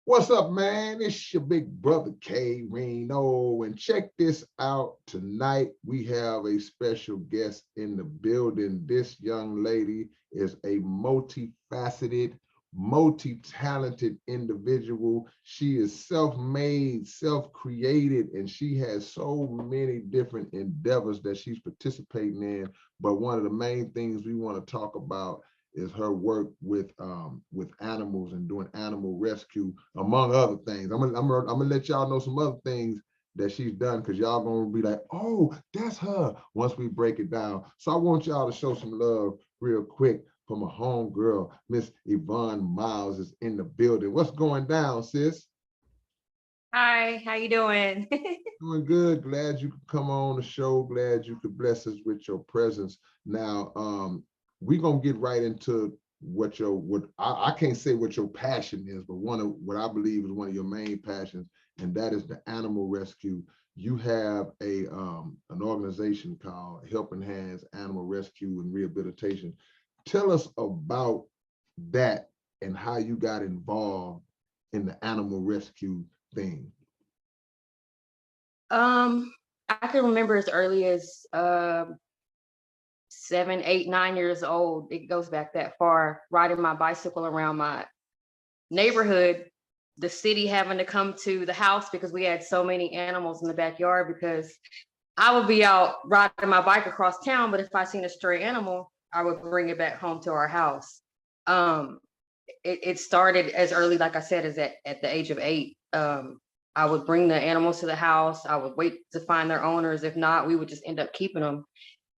What's up, man? It's your big brother K-Rino, and check this out. Tonight we have a special guest in the building. This young lady is a multifaceted, multi-talented individual. She is self-made, self-created, and she has so many different endeavors that she's participating in. But one of the main things we want to talk about is her work with animals and doing animal rescue, among other things. I'm gonna let y'all know some other things that she's done, because y'all gonna be like, oh, that's her, once we break it down. So I want y'all to show some love real quick for my home girl, Miss Yvonne Myles is in the building. What's going down, sis? Hi, how you doing? Doing good. Glad you could come on the show. Glad you could bless us with your presence. Now, we're gonna get right into what I can't say what your passion is, but one of what I believe is one of your main passions, and that is the animal rescue. You have an organization called Helping Hands Animal Rescue and Rehabilitation. Tell us about that and how you got involved in the animal rescue thing. I can remember as early as 7, 8, 9 years old. It goes back that far, riding my bicycle around my neighborhood, the city having to come to the house because we had so many animals in the backyard, because I would be out riding my bike across town, but if I seen a stray animal, I would bring it back home to our house. It started as early, like I said, as at the age of 8. I would bring the animals to the house. I would wait to find their owners. If not, we would just end up keeping them.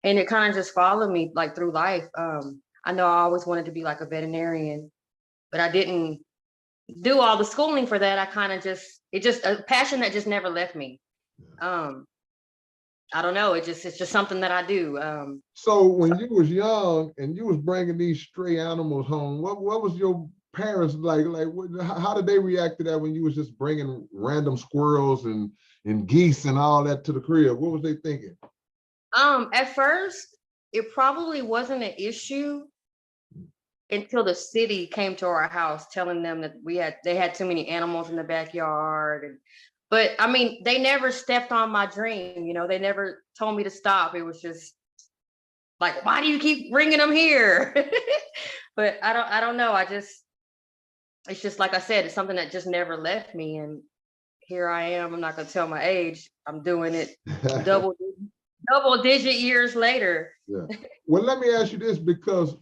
And it kind of just followed me like through life. I know I always wanted to be like a veterinarian, but I didn't do all the schooling for that. I kind of just a passion that just never left me. I don't know. It's just something that I do. So when you was young and you was bringing these stray animals home, what was your parents like? How did they react to that when you was just bringing random squirrels and geese and all that to the crib? What was they thinking? At first, it probably wasn't an issue until the city came to our house telling them that they had too many animals in the backyard. But I mean, they never stepped on my dream. They never told me to stop. It was just like, why do you keep bringing them here? But I don't know. It's just like I said, it's something that just never left me. And here I am. I'm not going to tell my age. I'm doing it double digit years later. Yeah. Well, let me ask you this, because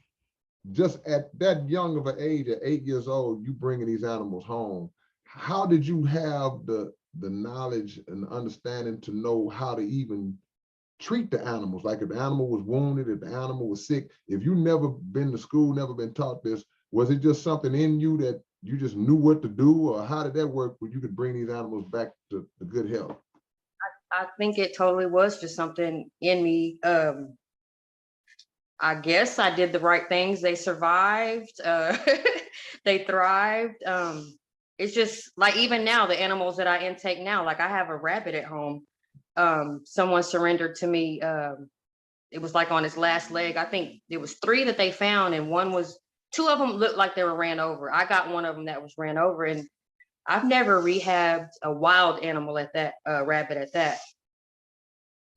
just at that young of an age, at 8 years old, you bringing these animals home, how did you have the knowledge and understanding to know how to even treat the animals? Like if the animal was wounded, if the animal was sick, if you never been to school, never been taught this, was it just something in you that you just knew what to do, or how did that work where you could bring these animals back to good health? I think it totally was just something in me. I guess I did the right things. They survived. They thrived. It's just like, even now, the animals that I intake now, like I have a rabbit at home. Someone surrendered to me. It was like on his last leg. I think it was 3 that they found, and 2 of them looked like they were ran over. I got one of them that was ran over, and I've never rehabbed a wild animal at that, rabbit at that.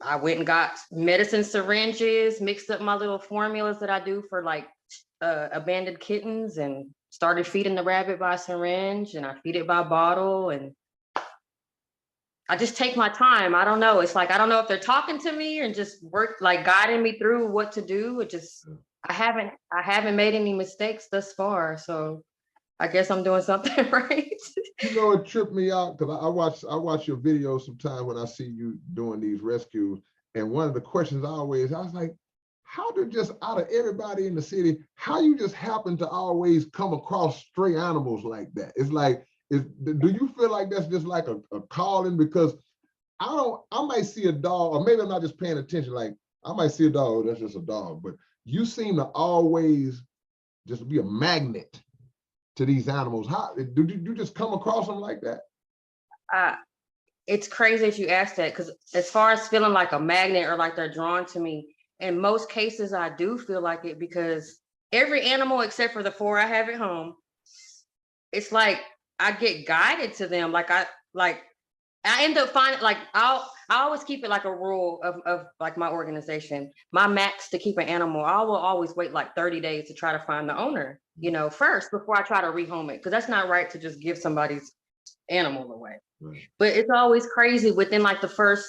I went and got medicine syringes, mixed up my little formulas that I do for like abandoned kittens, and started feeding the rabbit by syringe, and I feed it by bottle, and I just take my time. I don't know. It's like, I don't know if they're talking to me and just like guiding me through what to do. I haven't made any mistakes thus far. So I guess I'm doing something right. It tripped me out because I watch your videos sometimes when I see you doing these rescues. And one of the questions I was like, how do, just out of everybody in the city, how you just happen to always come across stray animals like that? It's like, do you feel like that's just like a calling? Because I might see a dog, or maybe I'm not just paying attention. Like I might see a dog, oh, that's just a dog, but you seem to always just be a magnet to these animals. How do you just come across them like that? It's crazy that you asked that, because as far as feeling like a magnet or like they're drawn to me, in most cases I do feel like it, because every animal except for the 4 I have at home, it's like I get guided to them. I end up finding like I always keep it like a rule of like my organization. My max to keep an animal, I will always wait like 30 days to try to find the owner, first before I try to rehome it. Because that's not right to just give somebody's animal away. Right. But it's always crazy within like the first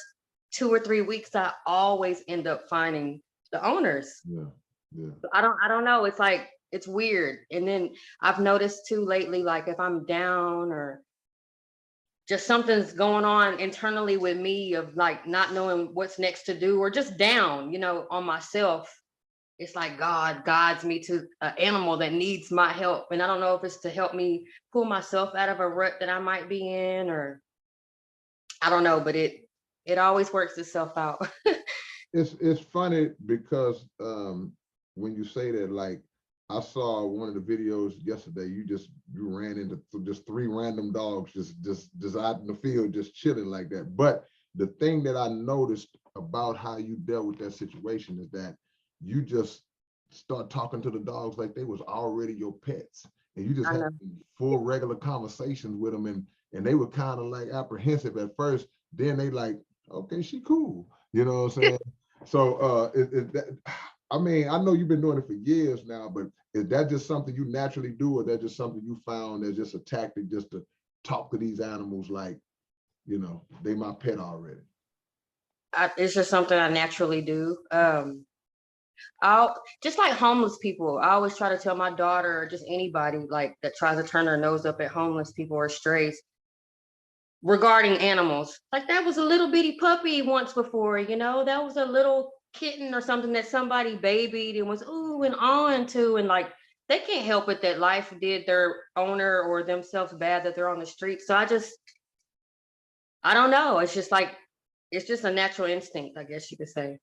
2 or 3 weeks, I always end up finding the owners. Yeah. Yeah. I don't know. It's like it's weird. And then I've noticed too lately, like if I'm down or just something's going on internally with me of like not knowing what's next to do or just down, on myself. It's like God guides me to an animal that needs my help. And I don't know if it's to help me pull myself out of a rut that I might be in, or I don't know, but it always works itself out. It's funny because when you say that, like I saw one of the videos yesterday, you ran into just 3 random dogs just out in the field, just chilling like that. But the thing that I noticed about how you dealt with that situation is that you just start talking to the dogs like they was already your pets. And you just I had know. full regular conversations with them, and they were kind of like apprehensive at first. Then they like, okay, she cool. You know what I'm saying? So I mean, I know you've been doing it for years now, but is that just something you naturally do, or that just something you found as just a tactic just to talk to these animals like, they my pet already? It's just something I naturally do. I'll just like homeless people. I always try to tell my daughter or just anybody like that tries to turn their nose up at homeless people or strays regarding animals. Like that was a little bitty puppy once before, that was a little kitten or something that somebody babied and was ooh and on to. And like they can't help it that life did their owner or themselves bad that they're on the street. So I don't know. It's just like it's just a natural instinct, I guess you could say.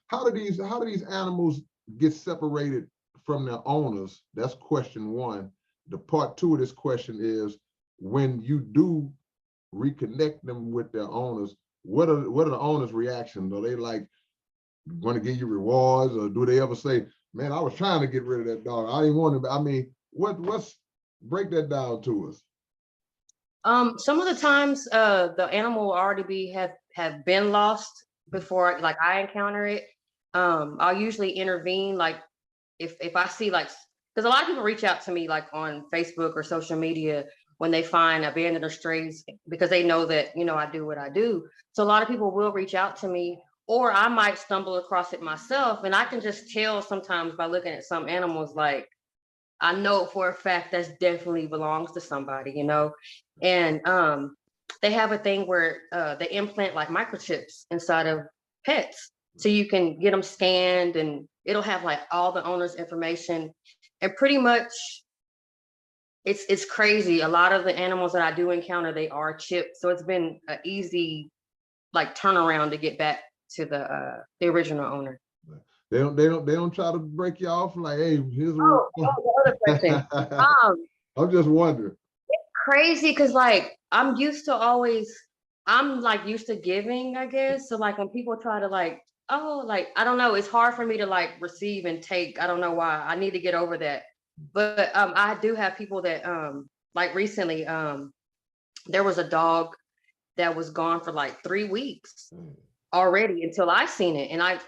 How do these animals get separated from their owners? That's question one. The part two of this question is, when you do reconnect them with their owners, what are the owners' reactions? Are they like going to give you rewards, or do they ever say, "Man, I was trying to get rid of that dog. I didn't want to." I mean, what's break that down to us? Some of the times the animal will already have been lost before like I encounter it. I'll usually intervene like if I see like because a lot of people reach out to me like on Facebook or social media when they find abandoned or strays because they know that I do what I do. So a lot of people will reach out to me, or I might stumble across it myself, and I can just tell sometimes by looking at some animals like I know for a fact that's definitely belongs to somebody, and they have a thing where they implant like microchips inside of pets, so you can get them scanned, and it'll have like all the owner's information, and pretty much it's crazy. A lot of the animals that I do encounter, they are chipped, so it's been an easy like turnaround to get back to the original owner. They don't try to break you off like, hey, here's The other question. what. Um, I'm just wondering. Crazy because like I'm like used to giving, I guess. So like when people try to like, oh, like I don't know, it's hard for me to like receive and take. I don't know why. I need to get over that. But I do have people that like recently there was a dog that was gone for like 3 weeks already until I seen it. And I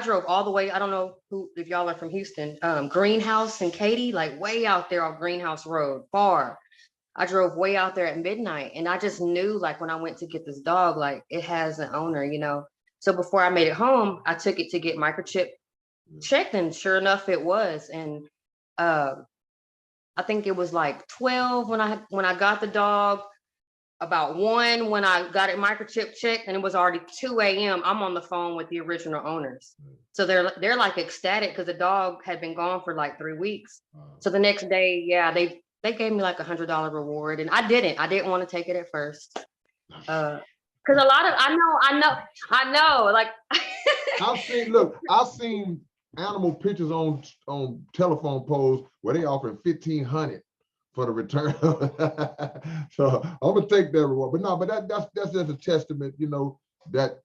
drove all the way. I don't know who if y'all are from Houston, Greenhouse and Katy, like way out there on Greenhouse Road, far. I drove way out there at midnight, and I just knew like when I went to get this dog, like it has an owner. So before I made it home, I took it to get microchip checked, and sure enough, it was. And uh, I think it was like 12 when I got the dog, about 1 when I got it microchip checked, and it was already 2 a.m. I'm on the phone with the original owners. So they're like ecstatic because the dog had been gone for like 3 weeks. So the next day, yeah, they gave me like $100 reward, and I didn't want to take it at first. Because a lot of I know, like I've seen animal pictures on telephone poles where they offering 1,500 for the return. So I'm gonna take that reward. But no, but that's just a testament, that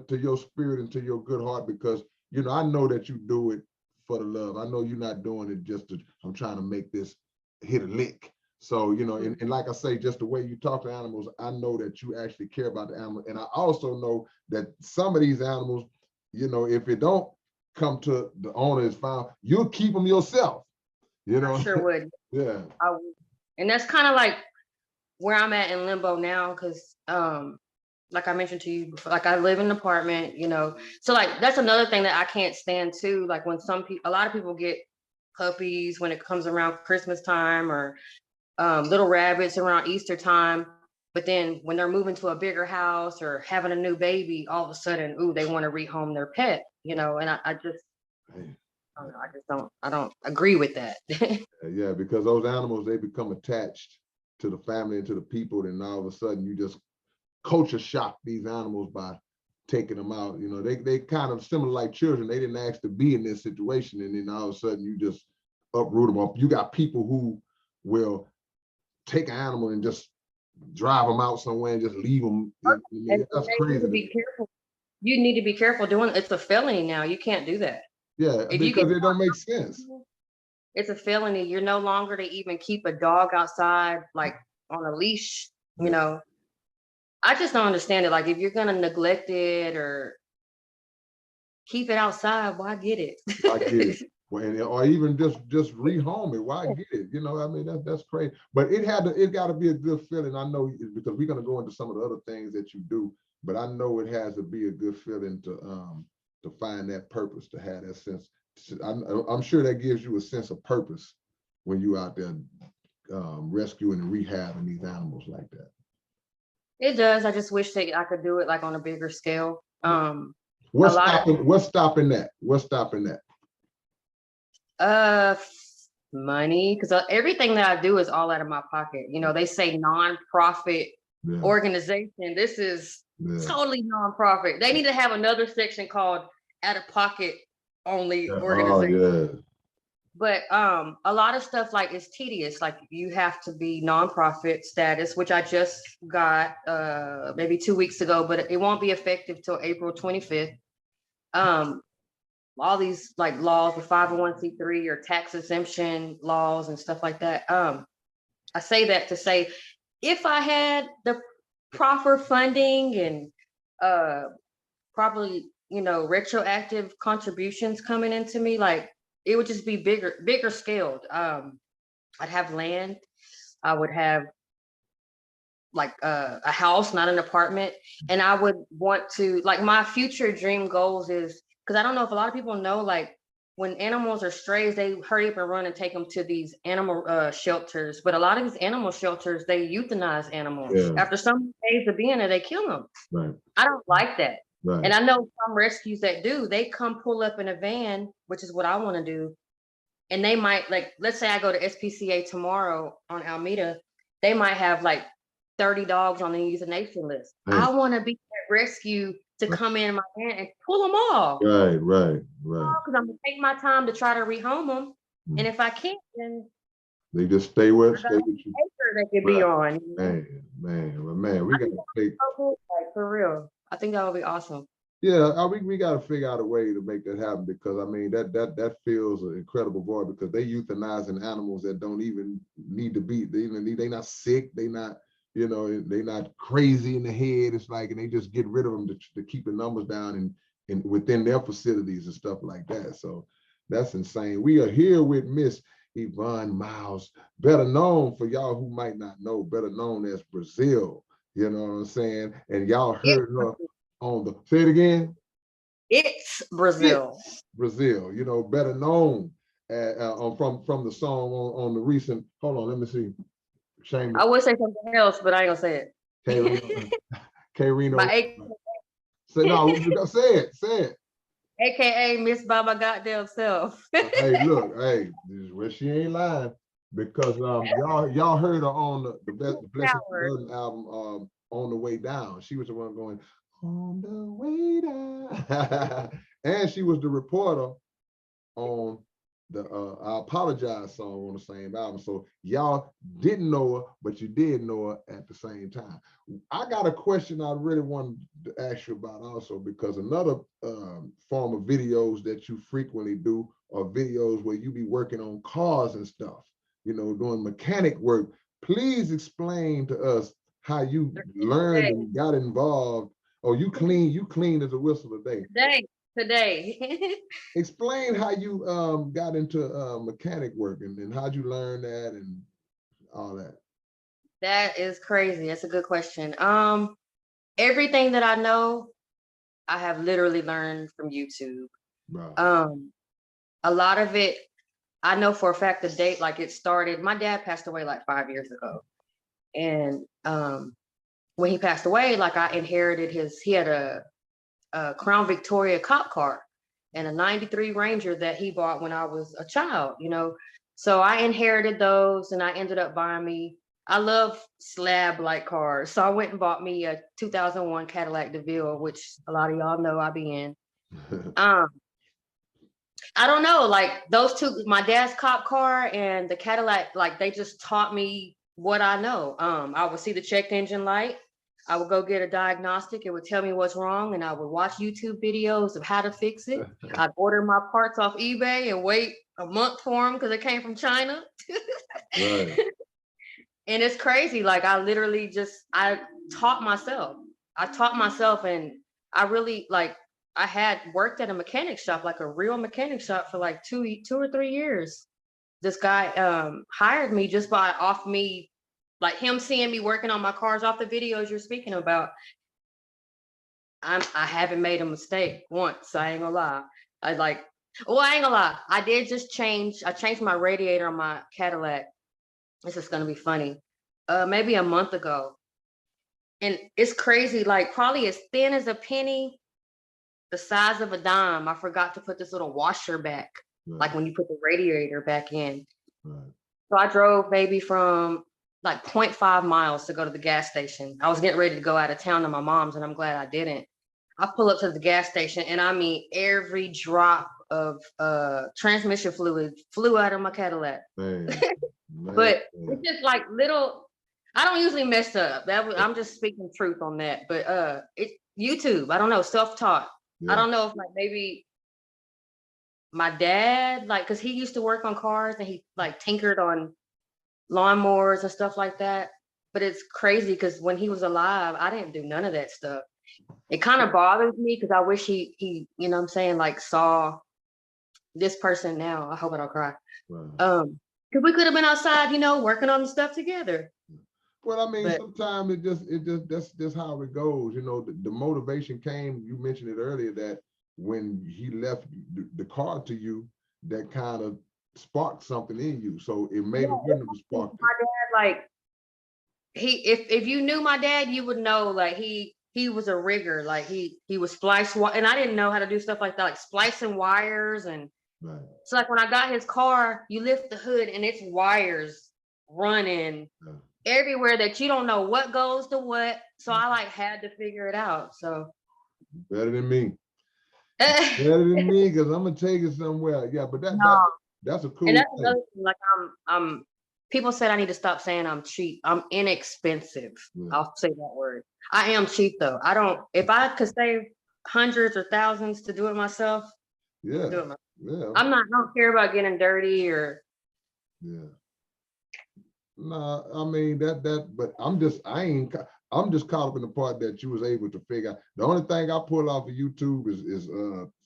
to your spirit and to your good heart, because I know that you do it for the love. I know you're not doing it just to, I'm trying to make this hit a lick. So, you know, and like I say, just the way you talk to animals, I know that you actually care about the animal. And I also know that some of these animals, you know, if it don't come to the owner is found, you'll keep them yourself, you I know? sure would. Yeah. I would. And that's kind of like where I'm at in limbo now, because like I mentioned to you before, like I live in an apartment, you know. So like that's another thing that I can't stand too. Like when some people, a lot of people get puppies when it comes around Christmas time, or little rabbits around Easter time. But then when they're moving to a bigger house or having a new baby, all of a sudden, ooh, they want to rehome their pet, you know. And I just, Hey, I don't know, I don't agree with that. yeah, because those animals, they become attached to the family and to the people, and all of a sudden you just culture shock these animals by taking them out. You know, they kind of similar like children. They didn't ask to be in this situation, and then all of a sudden you just uproot them up. You got people who will take an animal and just drive them out somewhere and just leave them. And That's they need crazy to to be me. careful. You need to be careful doing it's a felony now. You can't do that. Yeah, If you get because it don't caught, make sense. it's a felony. You're no longer to even keep a dog outside, like on a leash, you Yeah, know. I just don't understand it. Like if you're gonna neglect it or keep it outside, why get I get it. it? Well, or even just rehome it. Why get it? You know, I mean that's crazy. But it got to be a good feeling. I know because we're gonna go into some of the other things that you do, but I know it has to be a good feeling to find that purpose, to have that sense. I'm sure that gives you a sense of purpose when you out there rescuing and rehabbing these animals like that. It does. I just wish that I could do it like on a bigger scale. Yeah. A lot of What's stopping that? What's stopping that? uh money, because everything that I do is all out of my pocket. You know, they say non-profit Yeah, organization. This is yeah, totally non-profit. They need to have another section called out of pocket only yeah. Oh organization. yeah. But a lot of stuff like is tedious. Like you have to be nonprofit status, which I just got maybe 2 weeks ago, but it won't be effective till April 25th. Um, all these like laws with 501c3 or tax exemption laws and stuff like that. I say that to say if I had the proper funding and probably, you know, retroactive contributions coming into me, like it would just be bigger scaled. I'd have land. I would have like a house, not an apartment. And I would want to, like, my future dream goals is, because I don't know if a lot of people know, like when animals are strays, they hurry up and run and take them to these animal shelters. But a lot of these animal shelters, they euthanize animals. Yeah. After some days of being there, they kill them. Right. I don't like that. Right. And I know some rescues that do, they come pull up in a van, which is what I want to do. And they might, like, let's say I go to SPCA tomorrow on Alameda, they might have like 30 dogs on the euthanasia list. Right. I want to be that rescue to come in my van and pull them all. Right. Right. Right. Because I'm gonna take my time to try to rehome them. And Mm. if I can't, then They just I got stay an with you. acre they could be Right. on. You know? Man, we I gotta think that would be take. so cool, like for real. I think that would be awesome. Yeah, we gotta figure out a way to make that happen because I mean that fills an incredible void because they euthanizing animals that don't even need to be. They not sick. They not, you know, they not crazy in the head. It's like, and they just get rid of them to keep the numbers down and within their facilities and stuff like that. So that's insane. We are here with Miss Yvonne Myles, better known for y'all who might not know, better known as Brazil. You know what I'm saying? And y'all It, heard her on the, say it again. it's Brazil. It's Brazil, you know, better known from the song on the recent. Hold on, let me see. Shameless. I would say something else, but I ain't gonna say K-Rino. it. K-Rino. My Say no, you gotta say it. Say it. AKA Miss by my goddamn self. Hey, look, hey, this is where she ain't lying because y'all heard her on the Blessed Power. Burden album on the way down. She was the one going on the way down, and she was the reporter on the I Apologize song on the same album. So y'all didn't know her, but you did know her at the same time. I got a question I really wanted to ask you about also, because another form of videos that you frequently do are videos where you be working on cars and stuff, you know, doing mechanic work please explain to us how you learned Today, and got involved. Oh, you clean as a whistle today. today. Explain how you got into mechanic work and how'd you learn that and all that. That is crazy. That's a good question. Everything that I know, I have literally learned from YouTube. Wow. Um, a lot of it, I know for a fact the date, like it started. My dad passed away like 5 years ago, and when he passed away, like I inherited his. He had a Crown Victoria cop car and a '93 Ranger that he bought when I was a child. So I inherited those, and I ended up buying me. I love slab like cars, so I went and bought me a 2001 Cadillac DeVille, which a lot of y'all know I be in. Um, I don't know, like those two, my dad's cop car and the Cadillac, like they just taught me what I know. I would see the check engine light. I would go get a diagnostic. It would tell me what's wrong, and I would watch YouTube videos of how to fix it. I'd order my parts off eBay and wait a month for them because it came from China. Right. And it's crazy. Like I literally I taught myself. I taught myself, and I really like I had worked at a mechanic shop, like a real mechanic shop for like 2 or 3 years. This guy hired me just by off me, like him seeing me working on my cars off the videos you're speaking about. I haven't made a mistake once. I ain't gonna lie. I like, well, I ain't gonna lie. I changed my radiator on my Cadillac. This is gonna be funny. Maybe a month ago. And it's crazy, like probably as thin as a penny, the size of a dime. I forgot to put this little washer back, like Right. when you put the radiator back in. Right. So I drove maybe from like 0.5 miles to go to the gas station. I was getting ready to go out of town to my mom's, and I'm glad I didn't. I pull up to the gas station, and I mean every drop of transmission fluid flew out of my Cadillac. Man. Man. But it's just like little. I don't usually mess up. I'm just speaking truth on that. But it's YouTube. I don't know, self-taught. I Yeah. don't know if like maybe my dad, like, because he used to work on cars and he like tinkered on lawnmowers and stuff like that. But it's crazy because when he was alive, I didn't do none of that stuff. It kind of bothers me because I wish you know what I'm saying, like saw this person now. I hope I don't cry. Right. Because we could have been outside, working on the stuff together. Well, I mean, But sometimes it just that's just how it goes. The motivation came. You mentioned it earlier that when he left the car to you, that kind of sparked something in you. So it yeah, maybe wouldn't have sparked it. my dad, like if you knew my dad, you would know like he was a rigger. Like he was and I didn't know how to do stuff like that, like splicing wires. And Right. so like when I got his car, you lift the hood and it's wires running Yeah. everywhere that you don't know what goes to what. So I like had to figure it out. So Better than me. Better than me, because I'm gonna take it somewhere. Yeah, but no, that's a and cool that's thing. another thing. Like I'm people said I need to stop saying I'm cheap. I'm inexpensive. Yeah. I'll say that word. I am cheap though. I don't. If I could save hundreds or thousands to do it myself, Yeah. do it myself. Yeah. I don't care about getting dirty or. Yeah. No, I mean but I'm just caught up in the part that you was able to figure out. The only thing I pull off of YouTube is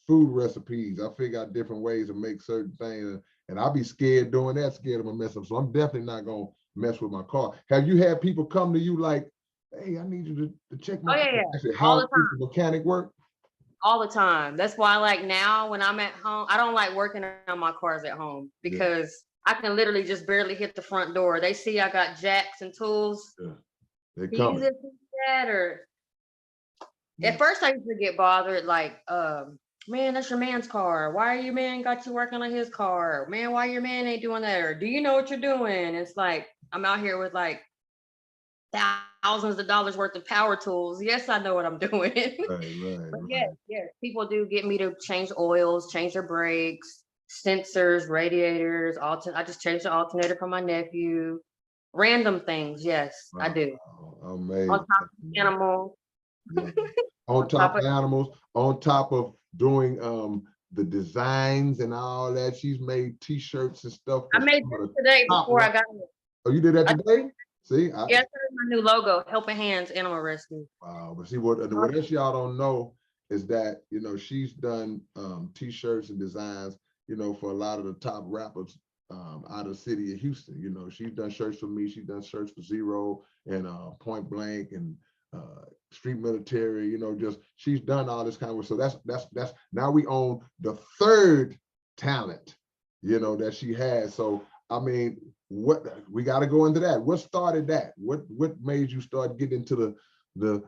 food recipes. I figure out different ways to make certain things, and I'll be scared doing that, scared of a mess up. So I'm definitely not gonna mess with my car. Have you had people come to you like, hey, I need you to check my Oh car? yeah, yeah, Actually, all how the does time, the mechanic work? all the time. That's why like now when I'm at home, I don't like working on my cars at home Yeah, because I can literally just barely hit the front door. They see I got jacks and tools. yeah. They Can you coming. lift that? Or Yeah. at first I used to get bothered, like, man, that's your man's car. Why your man got you working on his car? Man, why your man ain't doing that? Or do you know what you're doing? It's like I'm out here with like thousands of dollars worth of power tools. Yes, I know what I'm doing. Right, right, But right. yes, people do get me to change oils, change their brakes, sensors, radiators, I just changed the alternator for my nephew. Random things, yes, I Wow, do. On amazing. top of animals, Yeah. On on top top of of animals, on top of doing the designs and all that. She's made t-shirts and stuff I for made some of this the today top before line. I got Oh, you did that I today? See, Yes, that's my new logo, Helping Hands Animal Rescue. wow. But see, what else y'all don't know is that, you know, she's done t-shirts and designs, you know, for a lot of the top rappers out of the city of Houston. You know, she's done shirts for me. She's done shirts for Zero and Point Blank and Street Military. You know, just she's done all this kind of work. So that's now we own the third talent, you know, that she has. So I mean, what we got to go into that. What started that? What made you start getting into the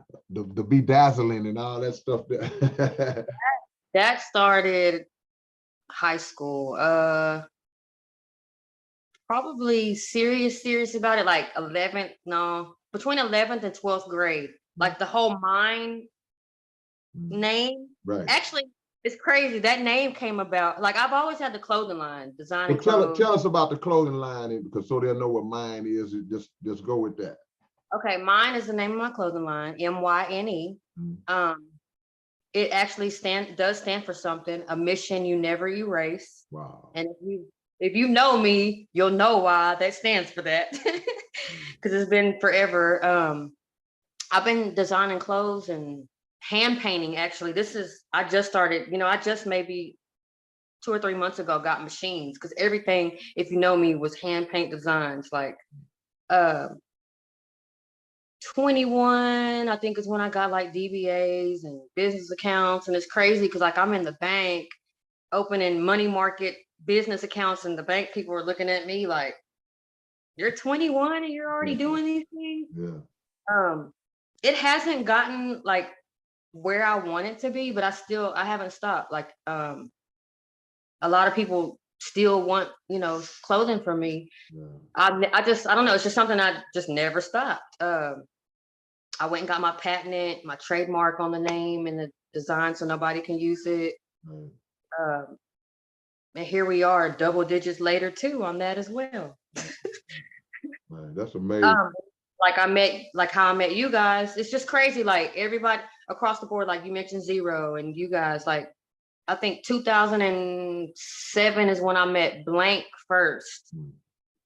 bedazzling and all that stuff? That started high school. Probably serious about it, like 11th, no, between 11th and 12th grade. Like the whole mine name. Right. Actually, it's crazy. That name came about. Like I've always had the clothing line, designing Well, clothes. tell us about the clothing line, because so they'll know what mine is. Just go with that. Okay, Mine is the name of my clothing line, MYNE. It actually does stand for something, a mission you never erase. Wow. And if you know me, you'll know why that stands for that. Because it's been forever. I've been designing clothes and hand painting. Actually, I just started, you know, I just maybe 2 or 3 months ago got machines, because everything, if you know me, was hand paint designs. Like 21, I think, is when I got like DBAs and business accounts. And it's crazy because like I'm in the bank opening money market business accounts, and the bank people are looking at me like, you're 21 and you're already doing these things. Yeah. It hasn't gotten like where I want it to be, but I haven't stopped. Like a lot of people still want, you know, clothing from me. Yeah. I don't know, it's just something I just never stopped. I went and got my patent, my trademark on the name and the design, so nobody can use it. Right. And here we are, double digits later too on that as well. Man, that's amazing. Like how I met you guys. It's just crazy. Like everybody across the board, like you mentioned Zero and you guys, like I think 2007 is when I met Blank first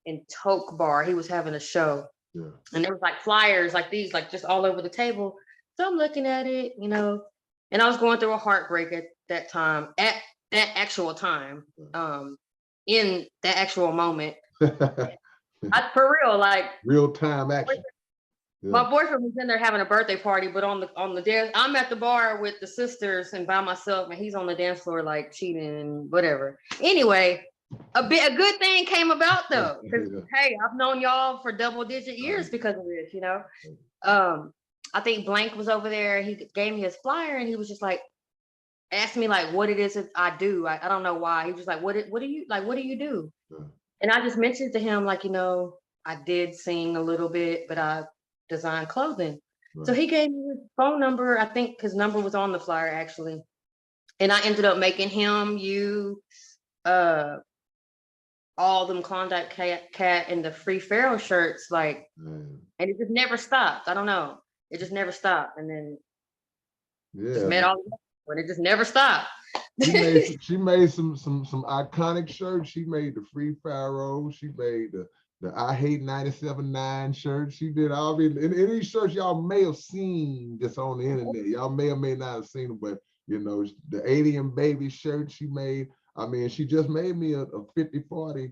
in Toke Bar. He was having a show. Yeah. And there was like flyers like these, like just all over the table. So I'm looking at it, you know, and I was going through a heartbreak at that time, at that actual time, in that actual moment. For real, like real time action. Yeah. My boyfriend was in there having a birthday party, but on the dance, I'm at the bar with the sisters and by myself, and he's on the dance floor like cheating and whatever. Anyway, a good thing came about though, because hey, I've known y'all for double digit years because of this, you know. I think Blank was over there. He gave me his flyer, and he was just like, asked me like what it is that I do. I don't know why. He was like, what do you do? Yeah. And I just mentioned to him like, you know, I did sing a little bit, but I design clothing. Right. So he gave me his phone number, I think his number was on the flyer actually. And I ended up making him, all them Klondike Cat and the Free Pharaoh shirts, like, and it just never stopped. I don't know. It just never stopped. And then just met all the but it just never stopped. She made some iconic shirts. She made the Free Pharaoh. She made the I Hate 97.9 shirt. She did all these, and these shirts y'all may have seen just on the internet. Y'all may or may not have seen them, but you know, the Alien Baby shirt she made. I mean, she just made me a 50/40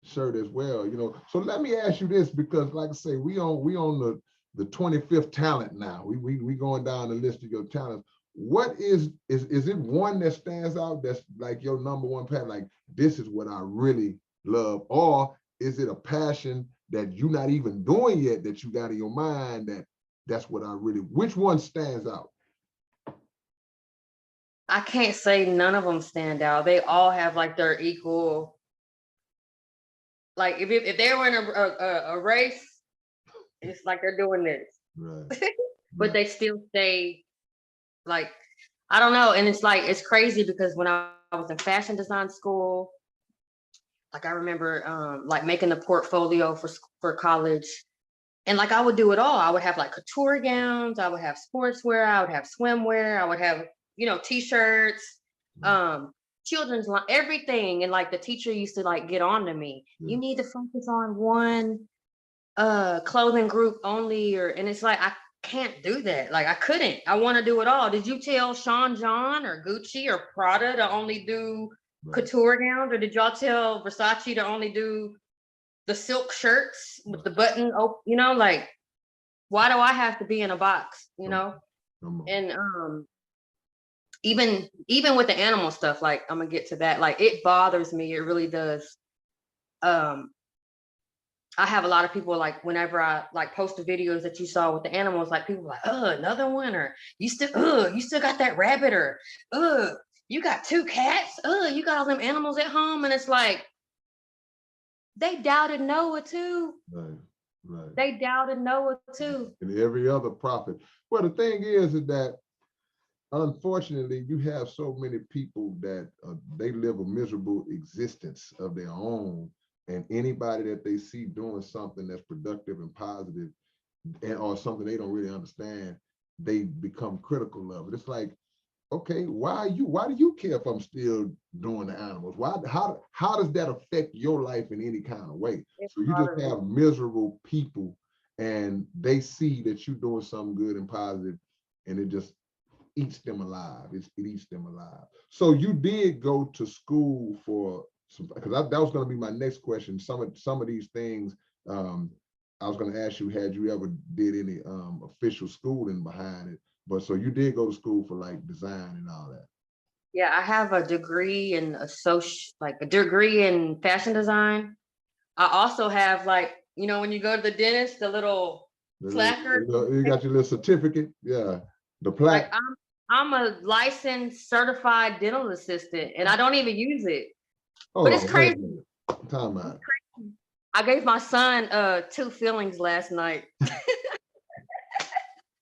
shirt as well, you know. So let me ask you this, because like I say, we on the 25th talent now. We going down the list of your talents. What is it one that stands out that's like your number one passion? Like, this is what I really love, or is it a passion that you're not even doing yet that you got in your mind that's what I really, which one stands out? I can't say none of them stand out. They all have like their equal, like if they were in a race, it's like they're doing this. Right. But they still stay like, I don't know. And it's like, it's crazy because when I was in fashion design school, like I remember like making a portfolio for college, and like I would do it all. I would have like couture gowns, I would have sportswear, I would have swimwear, I would have, you know, t-shirts, children's line, everything. And like the teacher used to like get on to me. You need to focus on one clothing group only, or and it's like I can't do that. Like I couldn't. I want to do it all. Did you tell Sean John or Gucci or Prada to only do Right. couture gowns, or did y'all tell Versace to only do the silk shirts with the button? Oh, you know, like why do I have to be in a box? You Come, know, come on. and even with the animal stuff, like I'm gonna get to that. Like it bothers me. It really does. Um, I have a lot of people like whenever I like post the videos that you saw with the animals, like people like, another one, or you still got that rabbit, or you got two cats, you got all them animals at home. And it's like they doubted Noah too. Right. Right. They doubted Noah too. And every other prophet. Well, the thing is that unfortunately, you have so many people that they live a miserable existence of their own, and anybody that they see doing something that's productive and positive, and or something they don't really understand, they become critical of it. It's like, okay, why do you care if I'm still doing the animals? How does that affect your life in any kind of way? It So you just bothers me. have miserable people, and they see that you're doing something good and positive, and it just eats them alive. It eats them alive. So you did go to school for some, because that was going to be my next question. Some of these things, I was going to ask you, had you ever did any official schooling behind it? But so you did go to school for like design and all that. Yeah, I have a degree in like a degree in fashion design. I also have like, you know, when you go to the dentist, the little placard. You got your little certificate, yeah, the Like plaque. I'm a licensed certified dental assistant and I don't even use it. But Hold it's on, wait a crazy. minute. Time out. I gave my son two fillings last night.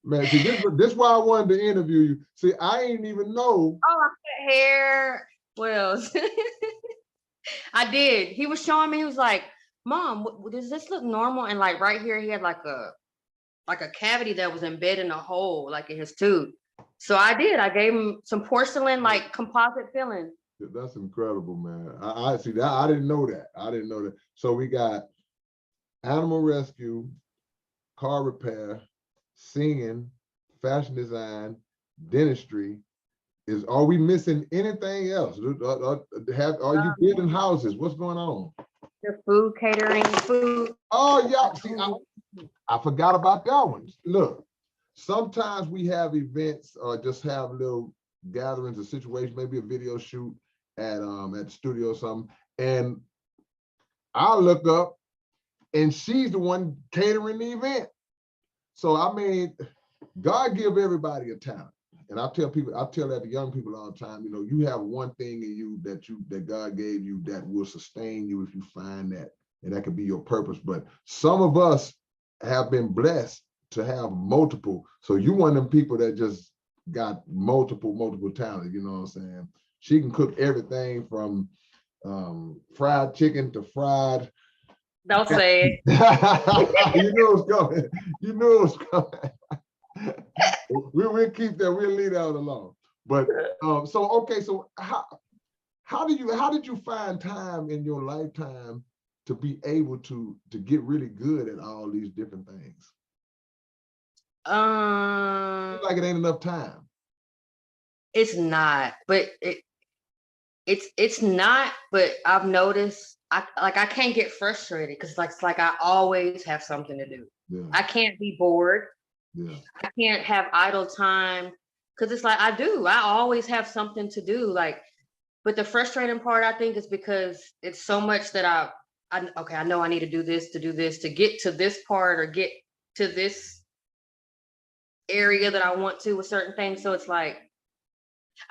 Man, see, this why I wanted to interview you. See, I ain't even know. Oh, I put hair. What else? I did. He was showing me. He was like, "Mom, does this look normal?" And like right here, he had like a cavity that was embedded in a hole, like in his tooth. So I did. I gave him some porcelain, like composite filling. That's incredible, man. I see that. I didn't know that. I didn't know that. So we got animal rescue, car repair, singing, fashion design, dentistry. Are we missing anything else? Are you building houses? What's going on? The food catering, food. Oh yeah. See, I forgot about that one. Look, sometimes we have events or just have little gatherings or situations, maybe a video shoot at the studio or something, and I'll look up and she's the one catering the event. So I mean, God give everybody a talent. And I tell that to young people all the time, you know, you have one thing in you that God gave you that will sustain you if you find that, and that could be your purpose. But some of us have been blessed to have multiple. So you one of them people that just got multiple talent, you know what I'm saying? She can cook everything from fried chicken to fried. Don't say it. You knew it was coming. You knew it was coming. We'll keep that. We'll leave that alone. But so okay. So how did you find time in your lifetime to be able to get really good at all these different things? Seems like it ain't enough time. It's not, but it's not. But I've noticed I can't get frustrated because like it's like I always have something to do. Yeah. I can't be bored. Yeah. I can't have idle time because it's like I always have something to do. Like, but the frustrating part I think is because it's so much that I know I need to do this to get to this part or get to this area that I want to with certain things. So it's like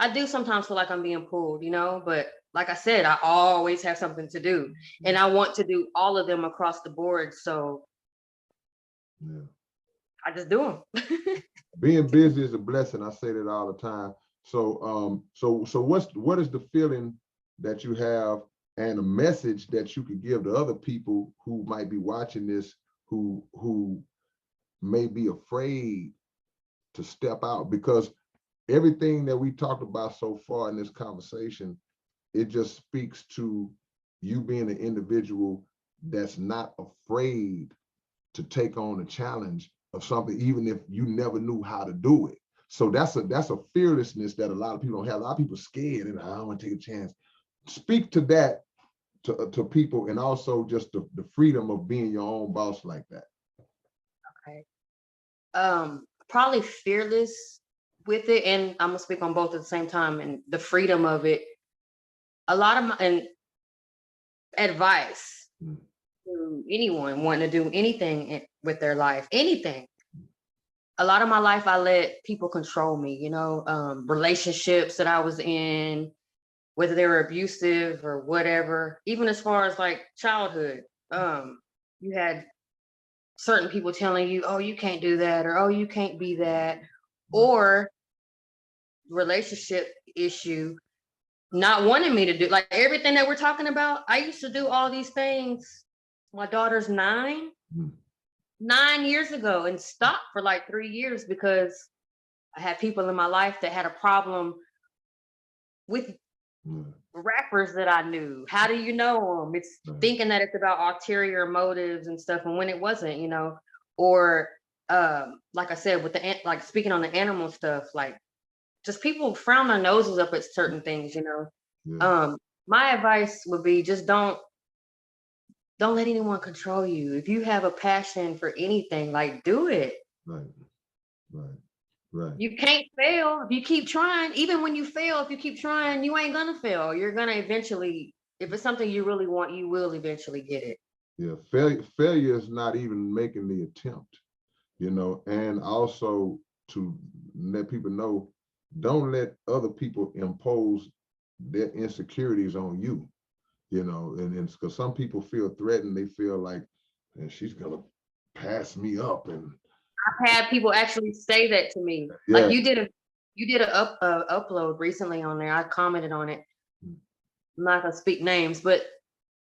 I do sometimes feel like I'm being pulled, you know, but like I said, I always have something to do and I want to do all of them across the board. So Yeah. I just do them. Being busy is a blessing. I say that all the time. So what is the feeling that you have and a message that you could give to other people who might be watching this, who may be afraid to step out? Because everything that we talked about so far in this conversation, it just speaks to you being an individual that's not afraid to take on a challenge of something, even if you never knew how to do it. So that's a fearlessness that a lot of people don't have. A lot of people scared and I don't want to take a chance. Speak to that to people, and also just the freedom of being your own boss like that. Okay. Probably fearless with it, and I'm gonna speak on both at the same time. And the freedom of it. A lot of my and advice Mm. to anyone wanting to do anything with their life, anything. A lot of my life, I let people control me. Relationships that I was in, whether they were abusive or whatever. Even as far as like childhood, you had certain people telling you, "Oh, you can't do that," or "Oh, you can't be that," or relationship issue, not wanting me to do like everything that we're talking about. I used to do all these things. My daughter's 9, Mm. 9 years ago, and stopped for like 3 years because I had people in my life that had a problem with Mm. rappers that I knew. How do you know them? It's Right. thinking that it's about ulterior motives and stuff, and when it wasn't. Or like I said, with like speaking on the animal stuff, like just people frown their noses up at certain things. Yeah. My advice would be just don't let anyone control you. If you have a passion for anything, like do it. Right. Right. Right. You can't fail if you keep trying. Even when you fail, if you keep trying, you ain't gonna fail. You're gonna eventually, if it's something you really want, you will eventually get it. Yeah. Failure is not even making the attempt, and also to let people know, don't let other people impose their insecurities on you, and because some people feel threatened, they feel like, and she's gonna pass me up, and I've had people actually say that to me. Like yeah. you did a upload recently on there. I commented on it. I'm not gonna speak names, but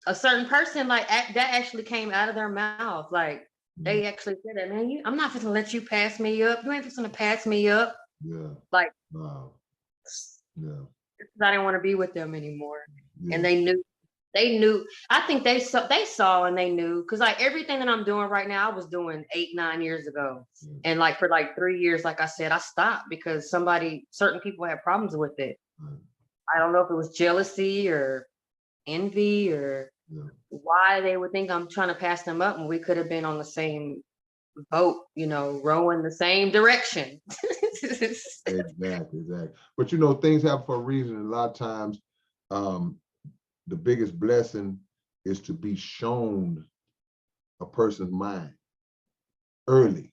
a certain person like that actually came out of their mouth. Like they actually said that, man, I'm not gonna let you pass me up. You ain't just gonna pass me up. Yeah. Like, Wow. Yeah. I didn't want to be with them anymore. Yeah. And they knew. I think they saw and they knew, because like everything that I'm doing right now, I was doing 8, 9 years ago. Yeah. And like for like 3 years, like I said, I stopped because certain people had problems with it. Right. I don't know if it was jealousy or envy or Yeah. why they would think I'm trying to pass them up when we could have been on the same boat, rowing the same direction. Exactly. But things happen for a reason. And a lot of times, um, the biggest blessing is to be shown a person's mind early,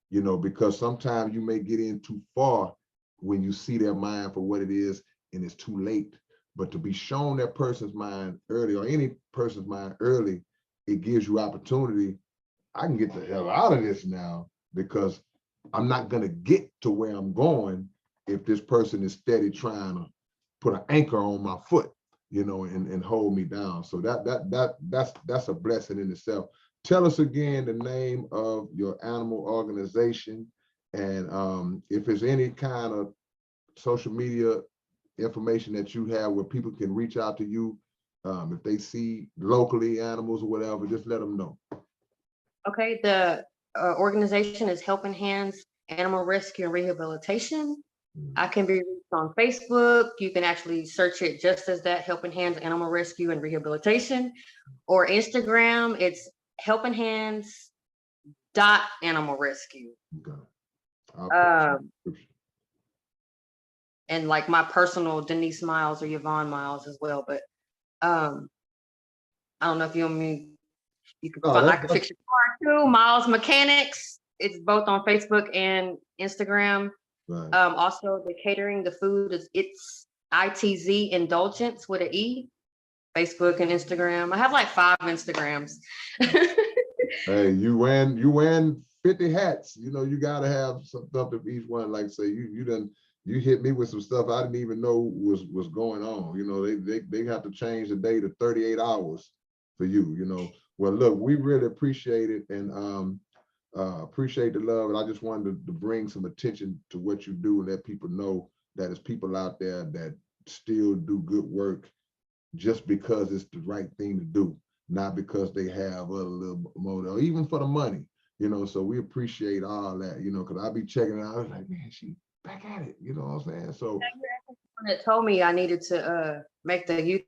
because sometimes you may get in too far when you see their mind for what it is and it's too late. But to be shown that person's mind early, or any person's mind early, it gives you opportunity. I can get the hell out of this now because I'm not going to get to where I'm going if this person is steady trying to put an anchor on my foot, and hold me down. So that's a blessing in itself. Tell us again the name of your animal organization, and if there's any kind of social media information that you have where people can reach out to you, if they see locally animals or whatever, just let them know. Okay, the organization is Helping Hands Animal Rescue and Rehabilitation. I can be reached on Facebook. You can actually search it just as that, Helping Hands Animal Rescue and Rehabilitation, or Instagram. It's Helping Hands Animal Rescue. Okay. And like my personal Denise Myles or Yvonne Myles as well. But I don't know if you want me. You can I can fix your car too. Myles Mechanics. It's both on Facebook and Instagram. Right. Also the catering, the food it's ITZ Indulgence with an E. Facebook and Instagram. I have like 5 Instagrams. Hey, you wearing 50 hats. You gotta have some stuff to each one. Like say you hit me with some stuff I didn't even know was going on. They have to change the day to 38 hours for you. Well, look, we really appreciate it, and appreciate the love. And I just wanted to bring some attention to what you do and let people know that there's people out there that still do good work just because it's the right thing to do. not because they have a little more, or even for the money, you know. So we appreciate all that, you know, because I be checking it out. I was like, man, she back at it, you know what I'm saying? So That told me I needed to make the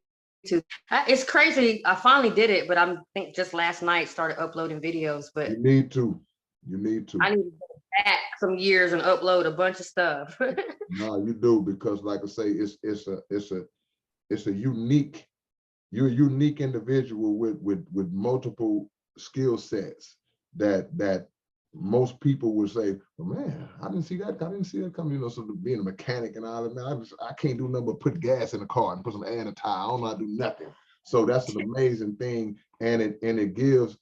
YouTube. It's crazy. I finally did it, but I think just last night started uploading videos. But you need to, you need to. I need to go back some years and upload a bunch of stuff. No, you do, because like I say, it's a unique, you're a unique individual with multiple skill sets that most people would say, well, man, I didn't see that coming, you know. So being a mechanic and all that, man, I can't do nothing but put gas in the car and put some air in a tire. I don't know how to do nothing. So that's an amazing thing, and it gives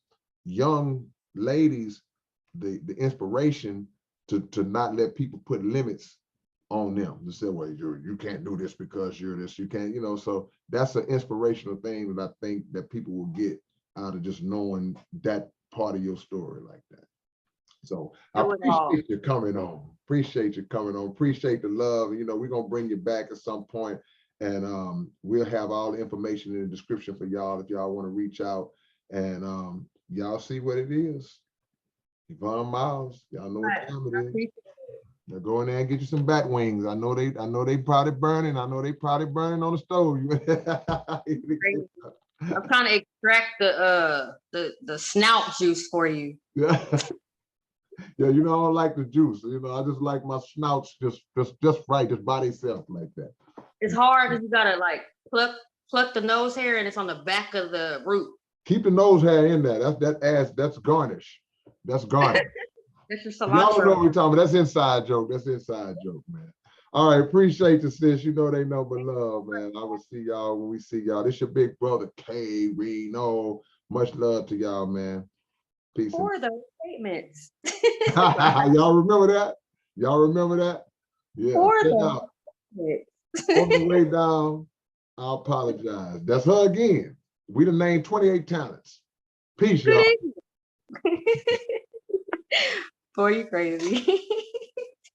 young ladies the inspiration to not let people put limits on them, to say, well, you can't do this because you're this, you can't, you know. So that's an inspirational thing that I think that people will get out of just knowing that part of your story like that. So I Do it all. appreciate you coming on. Appreciate you coming on. Appreciate the love. You know, we're gonna bring you back at some point, and we'll have all the information in the description for y'all if y'all want to reach out, and y'all see what it is. Yvonne, Myles, y'all know what time it is. Now go in there and get you some bat wings. I know they probably burning. I know they probably burning on the stove. I'm trying to extract the snout juice for you. Yeah. Yeah, you know, I don't like the juice. You know, I just like my snouts just right, just by itself like that. It's hard because you gotta like pluck the nose hair, and it's on the back of the root. Keep the nose hair in there. That's garnish. That's garnish. This is Y'all know what cilantro. we're talking about. That's inside joke. That's inside joke, man. All right, appreciate you, sis. You know they know but love, man. I will see y'all when we see y'all. This your big brother, K-Rino. Much love to y'all, man. Peace. For those statements. Y'all remember that? Y'all remember that? Yeah. For Check those out. statements. On the way down, I apologize. That's her again. We done named 28 talents. Peace, y'all. Boy, you crazy.